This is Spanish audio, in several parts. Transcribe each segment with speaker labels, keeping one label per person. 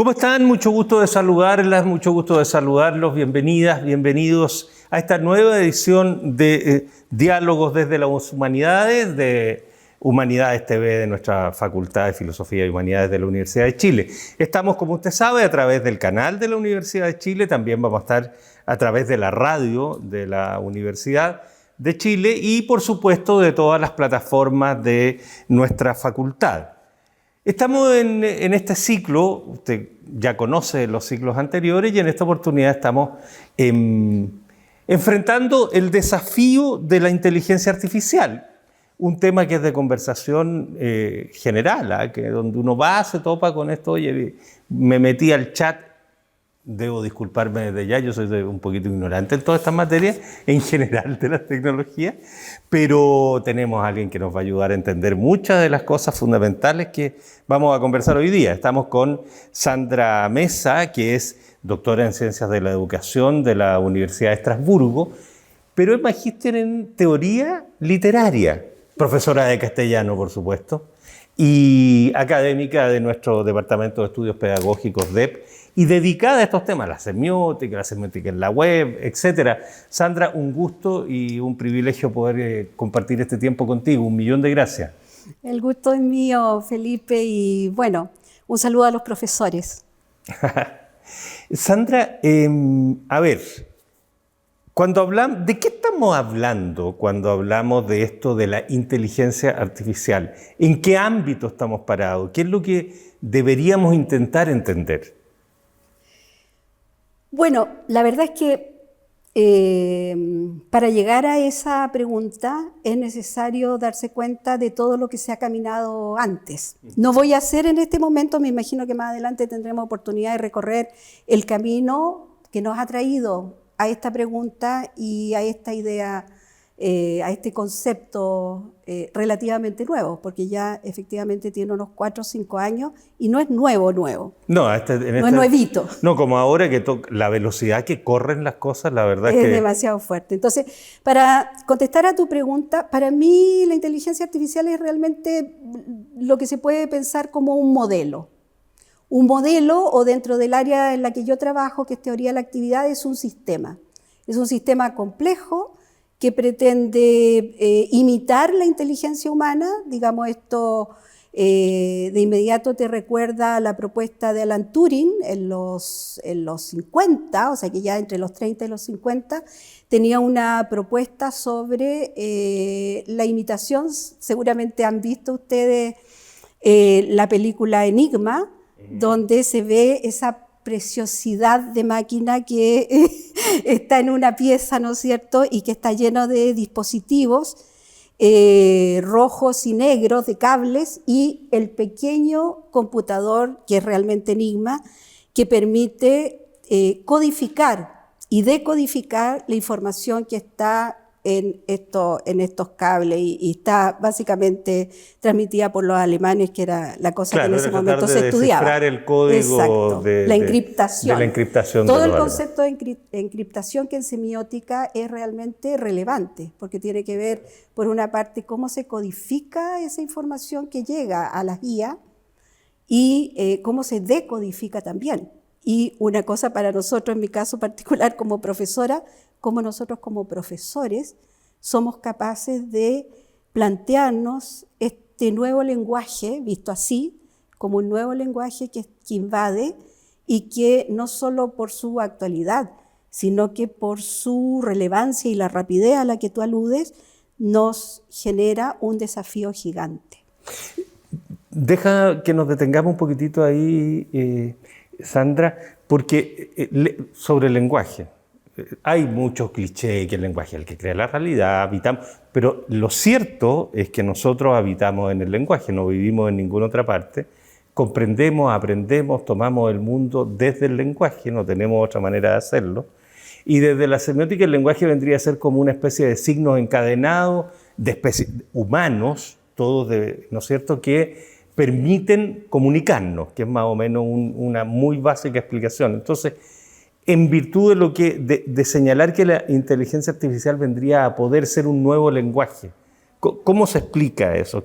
Speaker 1: ¿Cómo están? Mucho gusto de saludarlas, mucho gusto de saludarlos. Bienvenidas, bienvenidos a esta nueva edición de Diálogos desde las Humanidades, de Humanidades TV de nuestra Facultad de Filosofía y Humanidades de la Universidad de Chile. Estamos, como usted sabe, a través del canal de la Universidad de Chile, también vamos a estar a través de la radio de la Universidad de Chile y, por supuesto, de todas las plataformas de nuestra facultad. Estamos en este ciclo, usted ya conoce los ciclos anteriores, y en esta oportunidad estamos enfrentando el desafío de la inteligencia artificial, un tema que es de conversación general, que donde uno va, se topa con esto. Oye, me metí al chat, debo disculparme desde ya, yo soy un poquito ignorante en todas estas materias, en general de la tecnología, pero tenemos a alguien que nos va a ayudar a entender muchas de las cosas fundamentales que vamos a conversar hoy día. Estamos con Sandra Mesa, que es doctora en Ciencias de la Educación de la Universidad de Estrasburgo, pero es magíster en Teoría Literaria, profesora de castellano, por supuesto, y académica de nuestro Departamento de Estudios Pedagógicos, DEP, y dedicada a estos temas, la semiótica en la web, etc. Sandra, un gusto y un privilegio poder compartir este tiempo contigo. 1.000.000 de gracias.
Speaker 2: El gusto es mío, Felipe, y bueno, un saludo a los profesores.
Speaker 1: Sandra, a ver, cuando hablamos, ¿de qué estamos hablando cuando hablamos de esto de la inteligencia artificial? ¿En qué ámbito estamos parados? ¿Qué es lo que deberíamos intentar entender?
Speaker 2: Bueno, la verdad es que para llegar a esa pregunta es necesario darse cuenta de todo lo que se ha caminado antes. No voy a hacer en este momento, me imagino que más adelante tendremos oportunidad de recorrer el camino que nos ha traído a esta pregunta y a esta idea, a este concepto relativamente nuevo, porque ya efectivamente tiene unos 4 o 5 años y no es nuevo.
Speaker 1: No,
Speaker 2: no es nuevito.
Speaker 1: No, como ahora que la velocidad que corren las cosas, la verdad
Speaker 2: es demasiado fuerte. Entonces, para contestar a tu pregunta, para mí la inteligencia artificial es realmente lo que se puede pensar como un modelo. Un modelo, o dentro del área en la que yo trabajo, que es teoría de la actividad, es un sistema. Es un sistema complejo que pretende imitar la inteligencia humana. Digamos, esto de inmediato te recuerda a la propuesta de Alan Turing en los 50, o sea que ya entre los 30 y los 50, tenía una propuesta sobre la imitación. Seguramente han visto ustedes la película Enigma, donde se ve esa preciosidad de máquina que está en una pieza, ¿no es cierto?, y que está lleno de dispositivos rojos y negros, de cables, y el pequeño computador, que es realmente Enigma, que permite codificar y decodificar la información que está en estos cables, y está básicamente transmitida por los alemanes, que era la cosa, claro, que en ese momento se estudiaba.
Speaker 1: Descifrar el código de
Speaker 2: la encriptación.
Speaker 1: De la encriptación.
Speaker 2: Todo el concepto de encriptación, que en semiótica es realmente relevante, porque tiene que ver, por una parte, cómo se codifica esa información que llega a las IA y cómo se decodifica también. Y una cosa para nosotros, en mi caso particular como profesora, cómo nosotros como profesores somos capaces de plantearnos este nuevo lenguaje, visto así, como un nuevo lenguaje que invade, y que no solo por su actualidad, sino que por su relevancia y la rapidez a la que tú aludes, nos genera un desafío gigante.
Speaker 1: Deja que nos detengamos un poquitito ahí, Sandra, porque sobre el lenguaje, hay muchos clichés, que el lenguaje es el que crea la realidad, habitamos, pero lo cierto es que nosotros habitamos en el lenguaje, no vivimos en ninguna otra parte, comprendemos, aprendemos, tomamos el mundo desde el lenguaje, no tenemos otra manera de hacerlo, y desde la semiótica el lenguaje vendría a ser como una especie de signos encadenados de especies humanos, todos, ¿no es cierto?, que permiten comunicarnos, que es más o menos una muy básica explicación. Entonces, en virtud de señalar que la inteligencia artificial vendría a poder ser un nuevo lenguaje, ¿cómo se explica eso?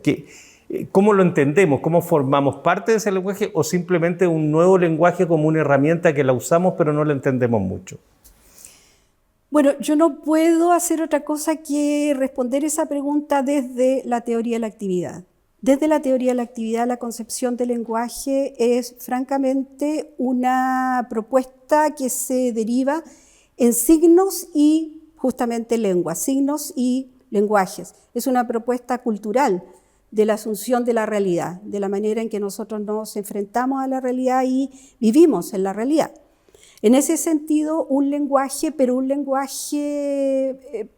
Speaker 1: ¿Cómo lo entendemos? ¿Cómo formamos parte de ese lenguaje o simplemente un nuevo lenguaje como una herramienta que la usamos pero no la entendemos mucho?
Speaker 2: Bueno, yo no puedo hacer otra cosa que responder esa pregunta desde la teoría de la actividad. Desde la teoría de la actividad, la concepción del lenguaje es francamente una propuesta que se deriva en signos y justamente lengua, signos y lenguajes. Es una propuesta cultural de la asunción de la realidad, de la manera en que nosotros nos enfrentamos a la realidad y vivimos en la realidad. En ese sentido, un lenguaje, pero un lenguaje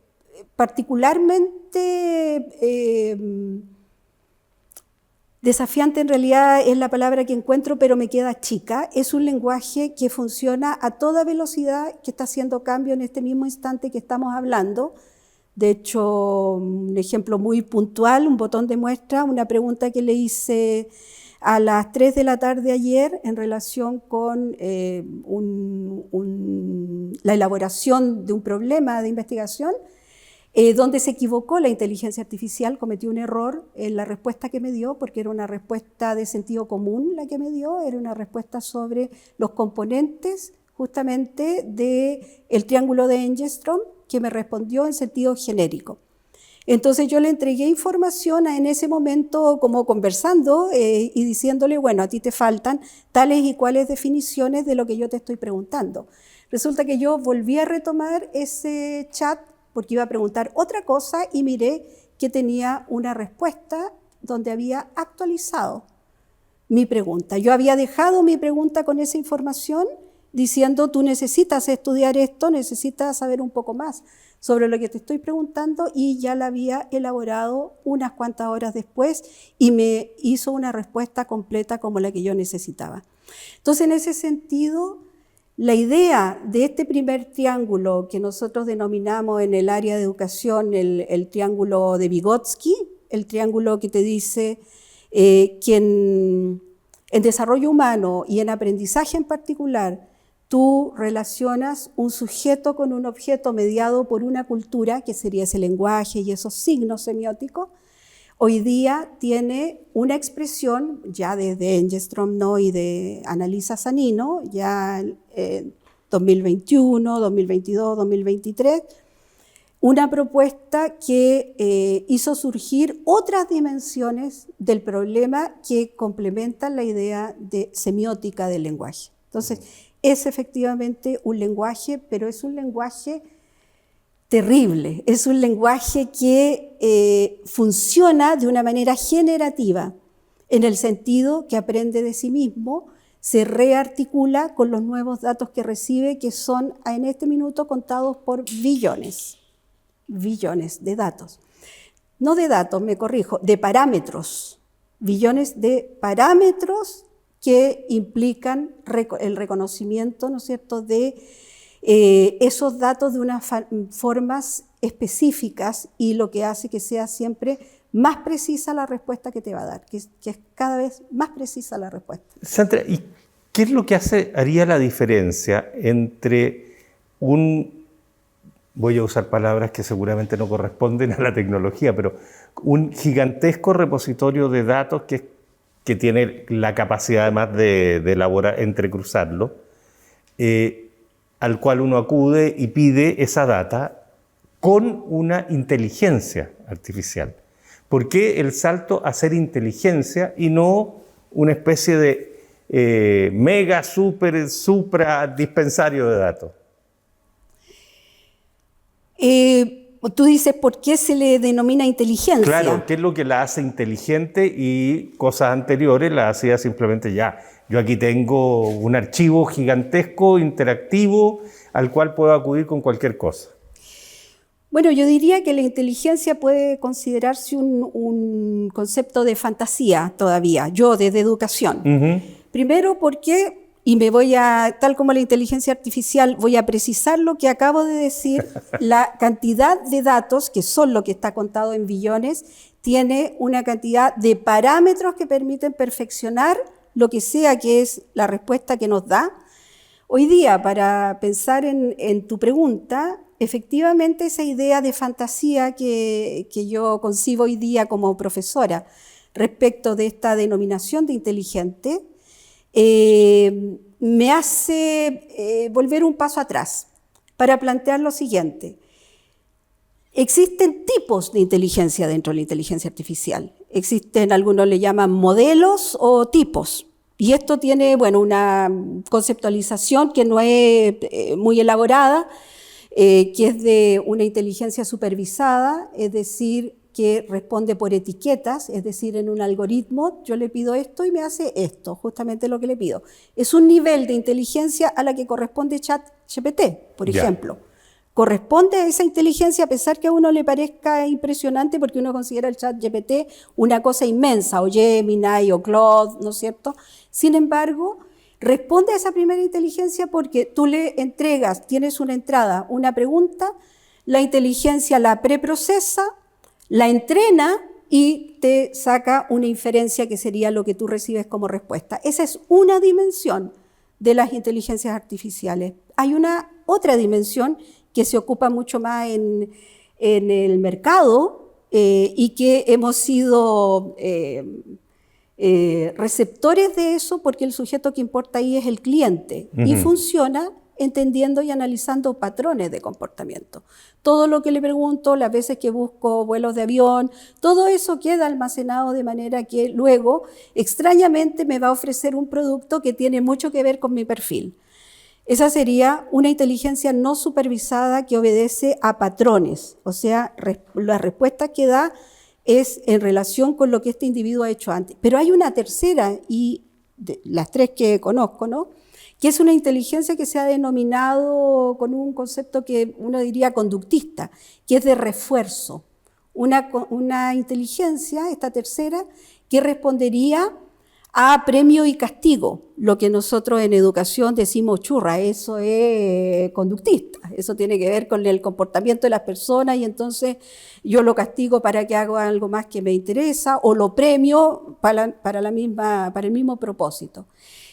Speaker 2: particularmente desafiante, en realidad es la palabra que encuentro, pero me queda chica, es un lenguaje que funciona a toda velocidad, que está haciendo cambio en este mismo instante que estamos hablando. De hecho, un ejemplo muy puntual, un botón de muestra, una pregunta que le hice a las 3 de la tarde ayer en relación con la elaboración de un problema de investigación, donde se equivocó la inteligencia artificial, cometió un error en la respuesta que me dio, porque era una respuesta de sentido común la que me dio, era una respuesta sobre los componentes justamente del triángulo de Engerstrom, que me respondió en sentido genérico. Entonces yo le entregué información en ese momento como conversando y diciéndole, bueno, a ti te faltan tales y cuales definiciones de lo que yo te estoy preguntando. Resulta que yo volví a retomar ese chat porque iba a preguntar otra cosa y miré que tenía una respuesta donde había actualizado mi pregunta. Yo había dejado mi pregunta con esa información diciendo, tú necesitas estudiar esto, necesitas saber un poco más sobre lo que te estoy preguntando, y ya la había elaborado unas cuantas horas después y me hizo una respuesta completa como la que yo necesitaba. Entonces, en ese sentido, la idea de este primer triángulo que nosotros denominamos en el área de educación el triángulo de Vygotsky, el triángulo que te dice que en desarrollo humano y en aprendizaje en particular, tú relacionas un sujeto con un objeto mediado por una cultura, que sería ese lenguaje y esos signos semióticos, hoy día tiene una expresión, ya desde Engerstrom, ¿no?, y de Annalisa Zanino, ya 2021, 2022, 2023, una propuesta que hizo surgir otras dimensiones del problema que complementan la idea de semiótica del lenguaje. Entonces, es efectivamente un lenguaje, pero es un lenguaje terrible, es un lenguaje que funciona de una manera generativa, en el sentido que aprende de sí mismo, se rearticula con los nuevos datos que recibe, que son en este minuto contados por billones de datos. No de datos, me corrijo, de parámetros, billones de parámetros que implican el reconocimiento, ¿no es cierto?, de esos datos de unas formas específicas, y lo que hace que sea siempre más precisa la respuesta que te va a dar, que es cada vez más precisa la respuesta.
Speaker 1: Sandra, ¿y qué es lo que haría la diferencia entre voy a usar palabras que seguramente no corresponden a la tecnología, pero un gigantesco repositorio de datos que tiene la capacidad además de elaborar, entrecruzarlo, al cual uno acude y pide esa data con una inteligencia artificial? ¿Por qué el salto a ser inteligencia y no una especie de mega, supra dispensario de datos?
Speaker 2: Tú dices, ¿por qué se le denomina inteligencia?
Speaker 1: Claro, ¿qué es lo que la hace inteligente y cosas anteriores la hacía simplemente ya? Yo aquí tengo un archivo gigantesco, interactivo, al cual puedo acudir con cualquier cosa.
Speaker 2: Bueno, yo diría que la inteligencia puede considerarse un concepto de fantasía todavía, yo desde educación. Primero porque, y me voy a, tal como la inteligencia artificial, voy a precisar lo que acabo de decir, la cantidad de datos, que son lo que está contado en billones, tiene una cantidad de parámetros que permiten perfeccionar lo que sea que es la respuesta que nos da. Hoy día, para pensar en tu pregunta, efectivamente esa idea de fantasía que yo concibo hoy día como profesora, respecto de esta denominación de inteligente, me hace volver un paso atrás para plantear lo siguiente. Existen tipos de inteligencia dentro de la inteligencia artificial. Existen, algunos le llaman modelos o tipos. Y esto tiene, bueno, una conceptualización que no es muy elaborada, que es de una inteligencia supervisada, es decir, que responde por etiquetas, es decir, en un algoritmo yo le pido esto y me hace esto, justamente lo que le pido. Es un nivel de inteligencia a la que corresponde ChatGPT, por ejemplo. Corresponde a esa inteligencia, a pesar que a uno le parezca impresionante, porque uno considera el ChatGPT una cosa inmensa, o Gemini, o Claude, ¿no es cierto? Sin embargo, responde a esa primera inteligencia porque tú le entregas, tienes una entrada, una pregunta, la inteligencia la preprocesa, la entrena y te saca una inferencia que sería lo que tú recibes como respuesta. Esa es una dimensión de las inteligencias artificiales. Hay una otra dimensión que se ocupa mucho más en el mercado y que hemos sido receptores de eso porque el sujeto que importa ahí es el cliente y funciona entendiendo y analizando patrones de comportamiento. Todo lo que le pregunto, las veces que busco vuelos de avión, todo eso queda almacenado de manera que luego, extrañamente, me va a ofrecer un producto que tiene mucho que ver con mi perfil. Esa sería una inteligencia no supervisada que obedece a patrones, o sea, la respuesta que da es en relación con lo que este individuo ha hecho antes. Pero hay una tercera, y las tres que conozco, ¿no?, que es una inteligencia que se ha denominado con un concepto que uno diría conductista, que es de refuerzo. Una inteligencia, esta tercera, que respondería a premio y castigo, lo que nosotros en educación decimos churra, eso es conductista, eso tiene que ver con el comportamiento de las personas y entonces yo lo castigo para que haga algo más que me interesa o lo premio para el mismo propósito.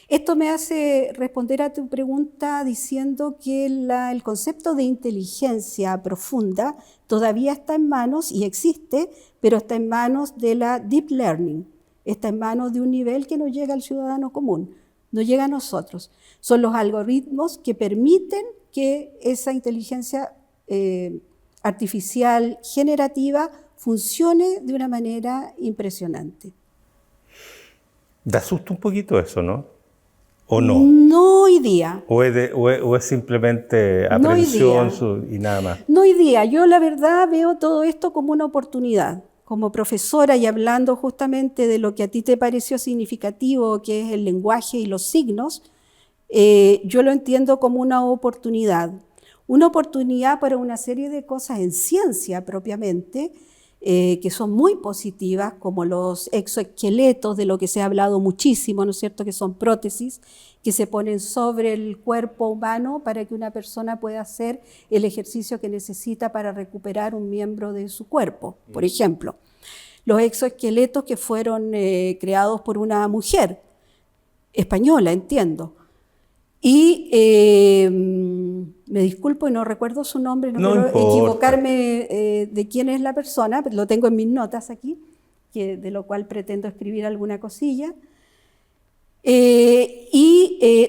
Speaker 2: Esto me hace responder a tu pregunta diciendo que el concepto de inteligencia profunda todavía está en manos y existe, pero está en manos de la deep learning, está en manos de un nivel que no llega al ciudadano común, no llega a nosotros. Son los algoritmos que permiten que esa inteligencia artificial generativa funcione de una manera impresionante.
Speaker 1: Da susto un poquito eso, ¿no? ¿O no?
Speaker 2: No hoy día.
Speaker 1: ¿O es simplemente aprensión y nada más?
Speaker 2: No hoy día. Yo la verdad veo todo esto como una oportunidad. Como profesora y hablando justamente de lo que a ti te pareció significativo, que es el lenguaje y los signos, yo lo entiendo como una oportunidad. Una oportunidad para una serie de cosas en ciencia propiamente, que son muy positivas, como los exoesqueletos, de lo que se ha hablado muchísimo, ¿no es cierto?, que son prótesis que se ponen sobre el cuerpo humano para que una persona pueda hacer el ejercicio que necesita para recuperar un miembro de su cuerpo, por ejemplo. Los exoesqueletos que fueron creados por una mujer española, entiendo. Y me disculpo y no recuerdo su nombre, no quiero equivocarme de quién es la persona, pero lo tengo en mis notas aquí, de lo cual pretendo escribir alguna cosilla.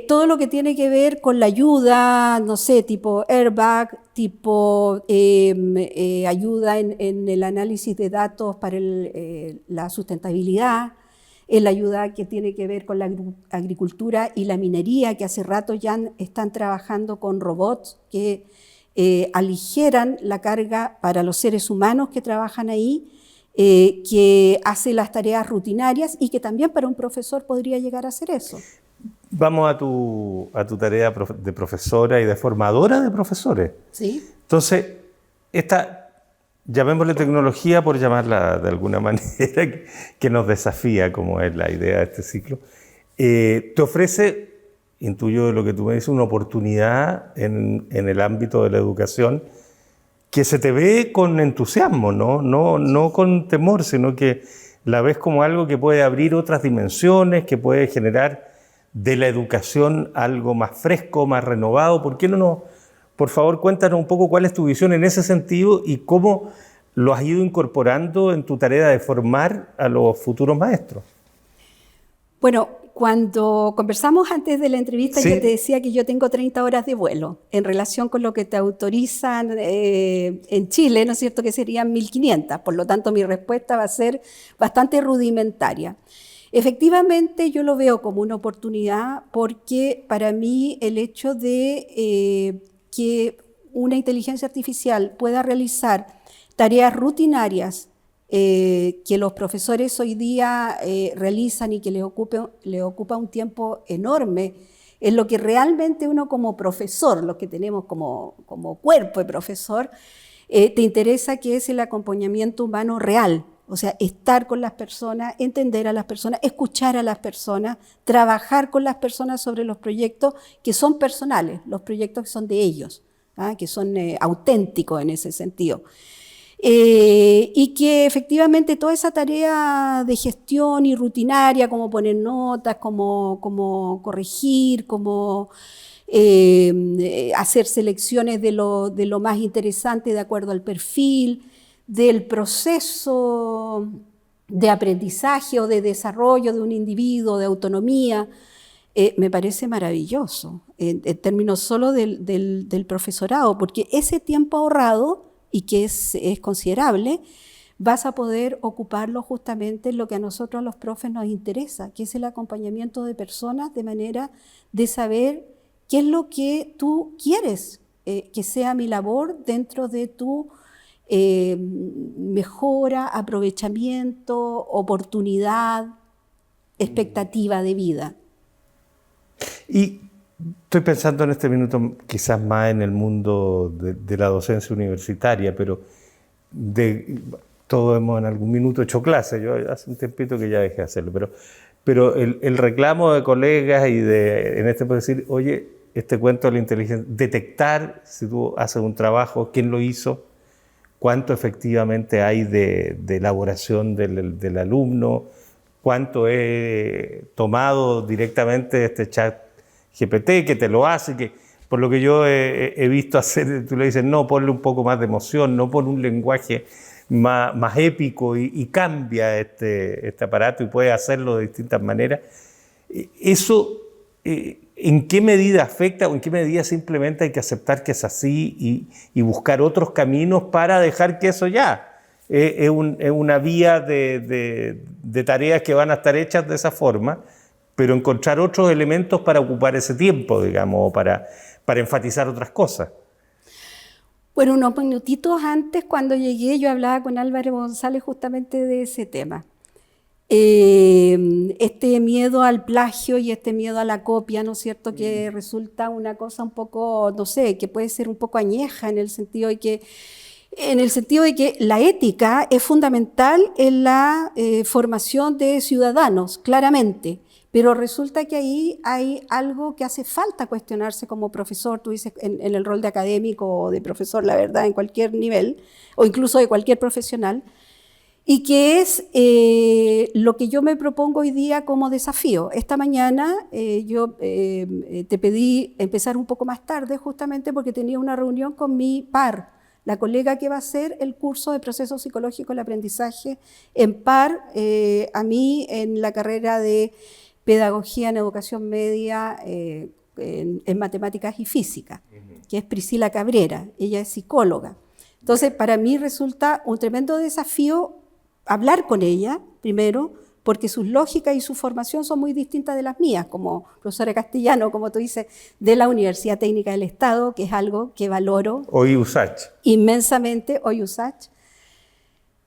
Speaker 2: Todo lo que tiene que ver con la ayuda, no sé, tipo airbag, tipo ayuda en el análisis de datos para la sustentabilidad, la ayuda que tiene que ver con la agricultura y la minería, que hace rato ya están trabajando con robots que aligeran la carga para los seres humanos que trabajan ahí, que hace las tareas rutinarias y que también para un profesor podría llegar a hacer eso.
Speaker 1: Vamos a tu tarea de profesora y de formadora de profesores.
Speaker 2: Sí.
Speaker 1: Entonces, llamémosle tecnología por llamarla de alguna manera, que nos desafía, como es la idea de este ciclo, te ofrece, intuyo de lo que tú me dices, una oportunidad en el ámbito de la educación que se te ve con entusiasmo, no con temor, sino que la ves como algo que puede abrir otras dimensiones, que puede generar de la educación algo más fresco, más renovado. ¿Por qué no por favor, cuéntanos un poco cuál es tu visión en ese sentido y cómo lo has ido incorporando en tu tarea de formar a los futuros maestros.
Speaker 2: Bueno, cuando conversamos antes de la entrevista,
Speaker 1: ¿Sí?
Speaker 2: Yo te decía que yo tengo 30 horas de vuelo en relación con lo que te autorizan en Chile, ¿no es cierto?, que serían 1.500. Por lo tanto, mi respuesta va a ser bastante rudimentaria. Efectivamente, yo lo veo como una oportunidad porque para mí el hecho de que una inteligencia artificial pueda realizar tareas rutinarias que los profesores hoy día realizan y que les ocupa un tiempo enorme, en lo que realmente uno como profesor, los que tenemos como cuerpo de profesor, te interesa, que es el acompañamiento humano real. O sea, estar con las personas, entender a las personas, escuchar a las personas, trabajar con las personas sobre los proyectos que son personales, los proyectos que son de ellos, que son auténticos en ese sentido. Y que efectivamente toda esa tarea de gestión y rutinaria, como poner notas, como corregir, como hacer selecciones de lo más interesante de acuerdo al perfil, del proceso de aprendizaje o de desarrollo de un individuo, de autonomía, me parece maravilloso, en términos solo del profesorado, porque ese tiempo ahorrado, y que es considerable, vas a poder ocuparlo justamente en lo que a nosotros los profes nos interesa, que es el acompañamiento de personas, de manera de saber qué es lo que tú quieres que sea mi labor dentro de tu mejora, aprovechamiento, oportunidad, expectativa de vida.
Speaker 1: Y estoy pensando en este minuto quizás más en el mundo de la docencia universitaria, pero todos hemos en algún minuto hecho clase. Yo hace un tiempito que ya dejé de hacerlo, pero el reclamo de colegas y en este puedo decir, oye, este cuento de la inteligencia, detectar si tú haces un trabajo, quién lo hizo, cuánto efectivamente hay de elaboración del alumno, cuánto he tomado directamente de este chat GPT, que te lo hace, que por lo que yo he visto hacer, tú le dices, no, ponle un poco más de emoción, no pon un lenguaje más épico y cambia este aparato y puede hacerlo de distintas maneras. Eso, ¿en qué medida afecta o en qué medida simplemente hay que aceptar que es así y buscar otros caminos para dejar que eso ya es una vía de tareas que van a estar hechas de esa forma, pero encontrar otros elementos para ocupar ese tiempo, digamos, o para enfatizar otras cosas?
Speaker 2: Bueno, unos minutitos antes, cuando llegué, yo hablaba con Álvaro González justamente de ese tema. Este miedo al plagio y este miedo a la copia, ¿no es cierto?, que resulta una cosa un poco, no sé, que puede ser un poco añeja en el sentido de que la ética es fundamental en la formación de ciudadanos, claramente, pero resulta que ahí hay algo que hace falta cuestionarse como profesor, tú dices, en el rol de académico o de profesor, la verdad, en cualquier nivel, o incluso de cualquier profesional, y que es lo que yo me propongo hoy día como desafío. Esta mañana yo te pedí empezar un poco más tarde justamente porque tenía una reunión con mi par, la colega que va a hacer el curso de proceso psicológico del aprendizaje en par a mí en la carrera de pedagogía en educación media en matemáticas y física, que es Priscila Cabrera, ella es psicóloga. Entonces, para mí resulta un tremendo desafío hablar con ella, primero, porque sus lógicas y su formación son muy distintas de las mías, como profesora de castellano, como tú dices, de la Universidad Técnica del Estado, que es algo que valoro
Speaker 1: Hoy USACH.
Speaker 2: Inmensamente, hoy USACH,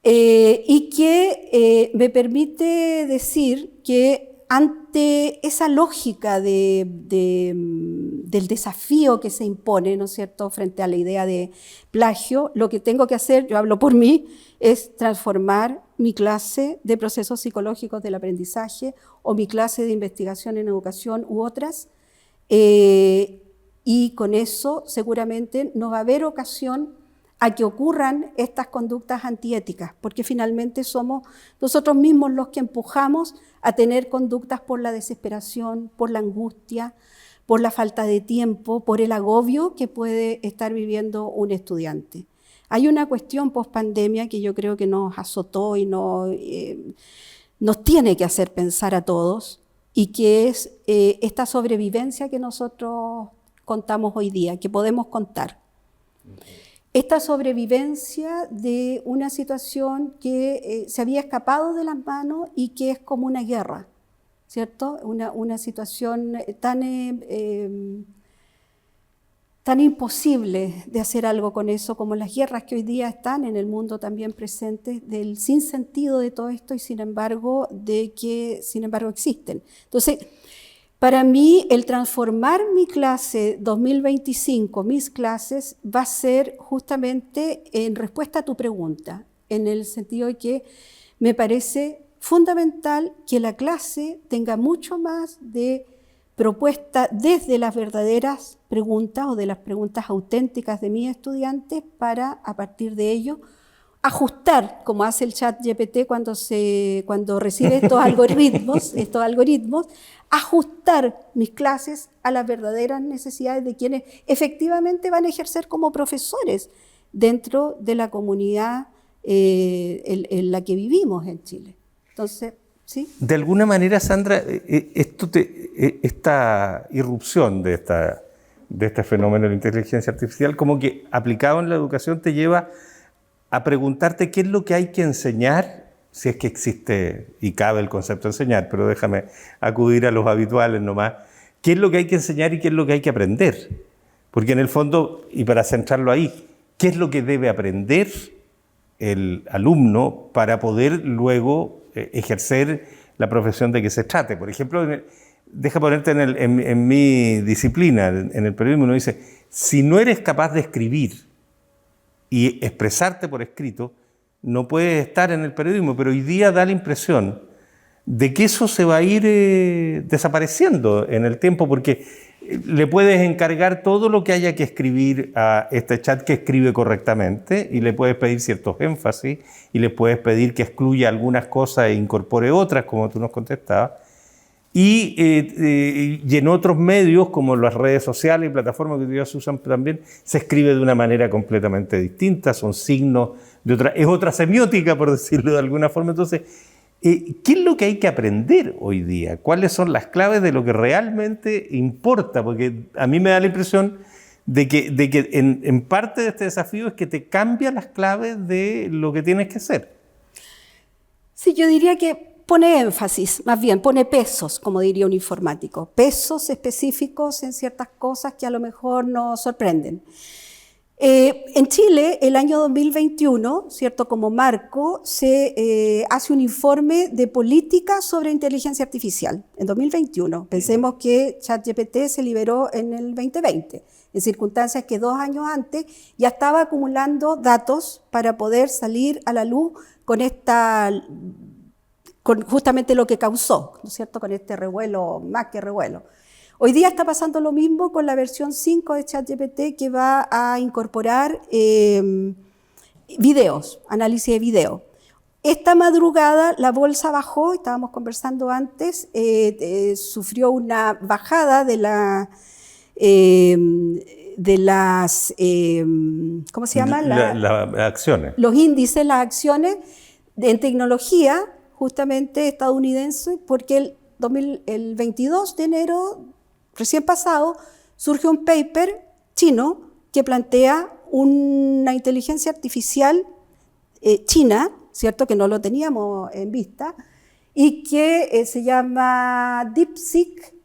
Speaker 2: y que me permite decir que ante esa lógica del desafío que se impone, ¿no es cierto?, frente a la idea de plagio, lo que tengo que hacer, yo hablo por mí, es transformar mi clase de procesos psicológicos del aprendizaje o mi clase de investigación en educación u otras, y con eso seguramente no va a haber ocasión a que ocurran estas conductas antiéticas, porque finalmente somos nosotros mismos los que empujamos a tener conductas por la desesperación, por la angustia, por la falta de tiempo, por el agobio que puede estar viviendo un estudiante. Hay una cuestión post-pandemia que yo creo que nos azotó y nos tiene que hacer pensar a todos, y que es esta sobrevivencia que nosotros contamos hoy día, que podemos contar. Esta sobrevivencia de una situación que se había escapado de las manos y que es como una guerra, ¿cierto? Una situación tan imposible de hacer algo con eso, como las guerras que hoy día están en el mundo también presentes, del sinsentido de todo esto y sin embargo existen. Entonces, para mí el transformar mi clase 2025, mis clases, va a ser justamente en respuesta a tu pregunta, en el sentido de que me parece fundamental que la clase tenga mucho más de propuesta desde las verdaderas preguntas o de las preguntas auténticas de mis estudiantes para, a partir de ello, ajustar, como hace el ChatGPT cuando recibe estos algoritmos, ajustar mis clases a las verdaderas necesidades de quienes efectivamente van a ejercer como profesores dentro de la comunidad en la que vivimos en Chile. Entonces, ¿sí?
Speaker 1: De alguna manera, Sandra, esta irrupción de este fenómeno de la inteligencia artificial, como que aplicado en la educación, te lleva a preguntarte qué es lo que hay que enseñar, si es que existe y cabe el concepto de enseñar, pero déjame acudir a los habituales nomás. ¿Qué es lo que hay que enseñar y qué es lo que hay que aprender? Porque en el fondo, y para centrarlo ahí, ¿qué es lo que debe aprender el alumno para poder luego ejercer la profesión de que se trate? Por ejemplo, deja ponerte en mi disciplina, en el periodismo, uno dice, si no eres capaz de escribir y expresarte por escrito, no puedes estar en el periodismo, pero hoy día da la impresión de que eso se va a ir desapareciendo en el tiempo, porque le puedes encargar todo lo que haya que escribir a este chat que escribe correctamente y le puedes pedir ciertos énfasis y le puedes pedir que excluya algunas cosas e incorpore otras, como tú nos contestabas. Y en otros medios, como las redes sociales y plataformas que hoy día se usan también, se escribe de una manera completamente distinta, son signos de es otra semiótica, por decirlo de alguna forma. Entonces, ¿qué es lo que hay que aprender hoy día? ¿Cuáles son las claves de lo que realmente importa? Porque a mí me da la impresión de que en parte de este desafío es que te cambian las claves de lo que tienes que hacer.
Speaker 2: Sí, yo diría que pone énfasis, más bien pone pesos, como diría un informático, pesos específicos en ciertas cosas que a lo mejor nos sorprenden. En Chile, el año 2021, ¿cierto? Como marco, se hace un informe de política sobre inteligencia artificial en 2021. Pensemos que ChatGPT se liberó en el 2020, en circunstancias que 2 años antes ya estaba acumulando datos para poder salir a la luz con justamente lo que causó, ¿no es cierto?, con este revuelo, más que revuelo. Hoy día está pasando lo mismo con la versión 5 de ChatGPT, que va a incorporar videos, análisis de video. Esta madrugada la bolsa bajó, estábamos conversando antes, sufrió una bajada de las, ¿cómo se llama?
Speaker 1: Las acciones.
Speaker 2: Los índices, las acciones en tecnología, justamente estadounidense, porque el 22 de enero, recién pasado, surge un paper chino que plantea una inteligencia artificial china, ¿cierto?, que no lo teníamos en vista, y que se llama DeepSeek,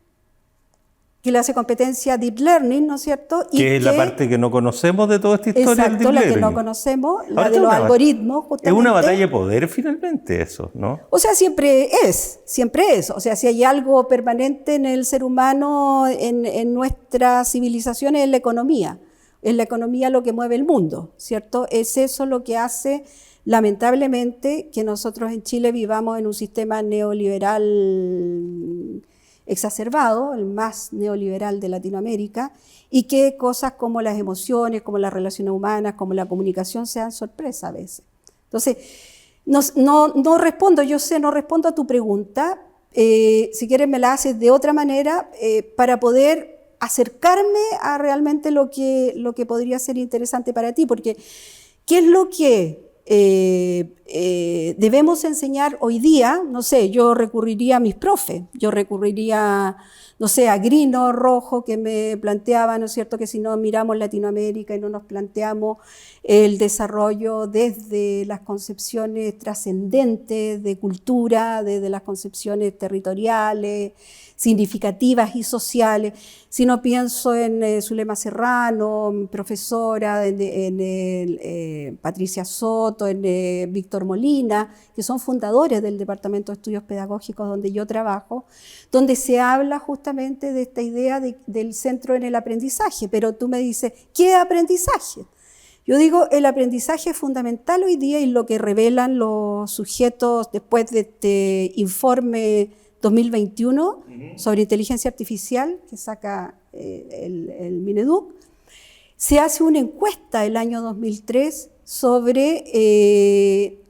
Speaker 2: que le hace competencia a Deep Learning, ¿no es cierto?
Speaker 1: Que es la parte que no conocemos de toda esta historia.
Speaker 2: Exacto, la que no conocemos, la de los algoritmos, justamente.
Speaker 1: Es una batalla de poder finalmente eso, ¿no?
Speaker 2: O sea, siempre es. O sea, si hay algo permanente en el ser humano, en nuestras civilizaciones, es la economía. Es la economía lo que mueve el mundo, ¿cierto? Es eso lo que hace, lamentablemente, que nosotros en Chile vivamos en un sistema neoliberal exacerbado, el más neoliberal de Latinoamérica, y que cosas como las emociones, como las relaciones humanas, como la comunicación sean sorpresa a veces. Entonces, no respondo, yo sé, no respondo a tu pregunta. Si quieres me la haces de otra manera para poder acercarme a realmente lo que podría ser interesante para ti, porque ¿Qué es lo que debemos enseñar hoy día? No sé, yo recurriría a mis profes, yo recurriría, no sé, a Grino Rojo, que me planteaba, ¿no es cierto?, que si no miramos Latinoamérica y no nos planteamos el desarrollo desde las concepciones trascendentes de cultura, desde las concepciones territoriales, significativas y sociales. Si no pienso en Zulema Serrano, profesora, en Patricia Soto, en Víctor Molina, que son fundadores del Departamento de Estudios Pedagógicos donde yo trabajo, donde se habla justamente de esta idea del centro en el aprendizaje. Pero tú me dices, ¿qué aprendizaje? Yo digo, el aprendizaje es fundamental hoy día y lo que revelan los sujetos después de este informe 2021 sobre inteligencia artificial que saca el Mineduc. Se hace una encuesta el año 2003 sobre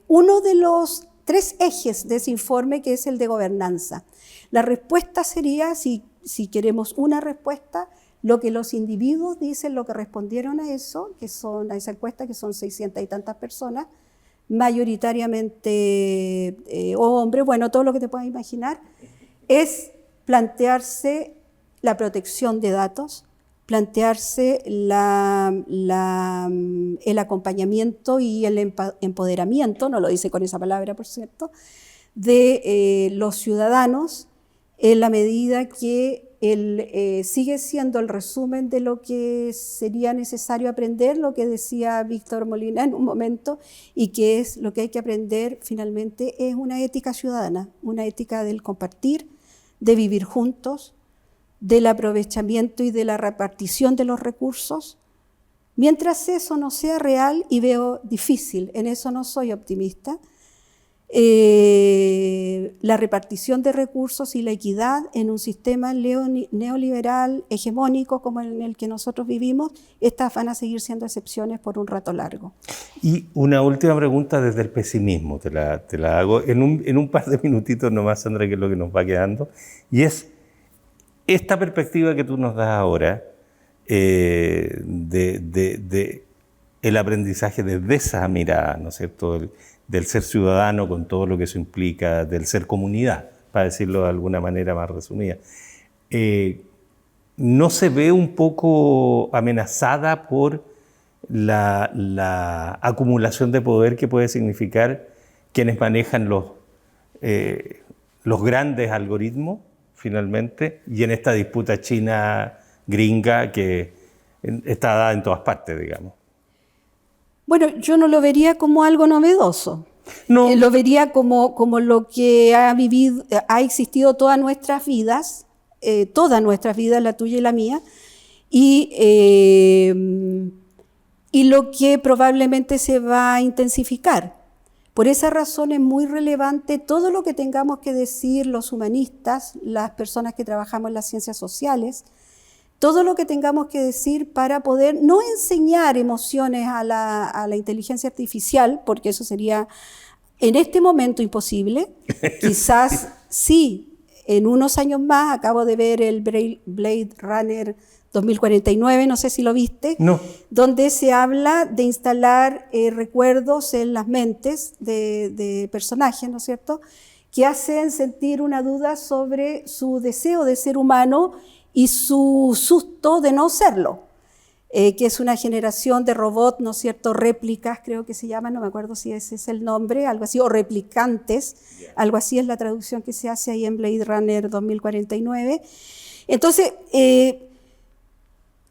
Speaker 2: uno de los 3 ejes de ese informe, que es el de gobernanza. La respuesta sería, si queremos una respuesta, lo que los individuos dicen, lo que respondieron a eso, a esa encuesta, que son 600 y tantas personas, mayoritariamente hombres, bueno, todo lo que te puedas imaginar, es plantearse la protección de datos, plantearse el acompañamiento y el empoderamiento, no lo dice con esa palabra, por cierto, de los ciudadanos en la medida que sigue siendo el resumen de lo que sería necesario aprender, lo que decía Víctor Molina en un momento, y que es lo que hay que aprender finalmente es una ética ciudadana, una ética del compartir, de vivir juntos, del aprovechamiento y de la repartición de los recursos. Mientras eso no sea real, y veo difícil, en eso no soy optimista, la repartición de recursos y la equidad en un sistema neoliberal hegemónico como en el que nosotros vivimos, estas van a seguir siendo excepciones por un rato largo.
Speaker 1: Y una última pregunta desde el pesimismo, te la hago en un par de minutitos nomás, Sandra, que es lo que nos va quedando, y es esta perspectiva que tú nos das ahora de el aprendizaje desde esa mirada, ¿no es cierto?, del ser ciudadano con todo lo que eso implica, del ser comunidad, para decirlo de alguna manera más resumida. ¿No se ve un poco amenazada por la acumulación de poder que puede significar quienes manejan los grandes algoritmos, finalmente, y en esta disputa china-gringa que está dada en todas partes, digamos?
Speaker 2: Bueno, yo no lo vería como algo novedoso.
Speaker 1: No.
Speaker 2: Lo vería como lo que ha existido todas nuestras vidas, la tuya y la mía, y lo que probablemente se va a intensificar. Por esa razón es muy relevante todo lo que tengamos que decir los humanistas, las personas que trabajamos en las ciencias sociales, todo lo que tengamos que decir para poder no enseñar emociones a la inteligencia artificial, porque eso sería en este momento imposible. Quizás sí, en unos años más. Acabo de ver el Blade Runner 2049, no sé si lo viste,
Speaker 1: no.
Speaker 2: Donde se habla de instalar recuerdos en las mentes de personajes, ¿no es cierto?, que hacen sentir una duda sobre su deseo de ser humano y su susto de no serlo, que es una generación de robots, ¿no es cierto?, réplicas, creo que se llaman, no me acuerdo si ese es el nombre, algo así, o replicantes, algo así es la traducción que se hace ahí en Blade Runner 2049. Entonces,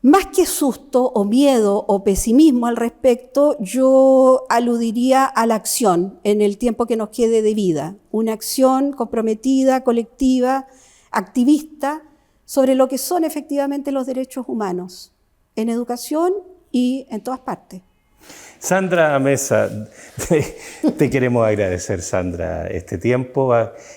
Speaker 2: más que susto o miedo o pesimismo al respecto, yo aludiría a la acción en el tiempo que nos quede de vida, una acción comprometida, colectiva, activista, sobre lo que son efectivamente los derechos humanos, en educación y en todas partes.
Speaker 1: Sandra Mesa, te queremos agradecer, Sandra, este tiempo.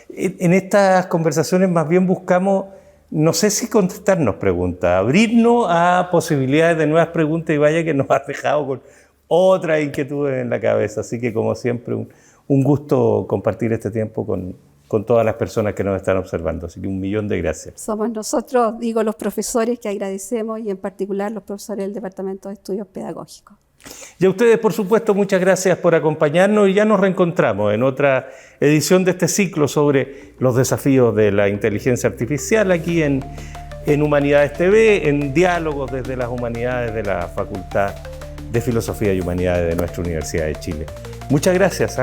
Speaker 1: En estas conversaciones más bien buscamos, no sé si contestarnos preguntas, abrirnos a posibilidades de nuevas preguntas, y vaya que nos has dejado con otras inquietudes en la cabeza. Así que, como siempre, un gusto compartir este tiempo con todas las personas que nos están observando. Así que 1.000.000 de gracias.
Speaker 2: Somos nosotros, digo, los profesores que agradecemos, y en particular los profesores del Departamento de Estudios Pedagógicos.
Speaker 1: Y a ustedes, por supuesto, muchas gracias por acompañarnos y ya nos reencontramos en otra edición de este ciclo sobre los desafíos de la inteligencia artificial aquí en Humanidades TV, en Diálogos desde las Humanidades de la Facultad de Filosofía y Humanidades de nuestra Universidad de Chile. Muchas gracias.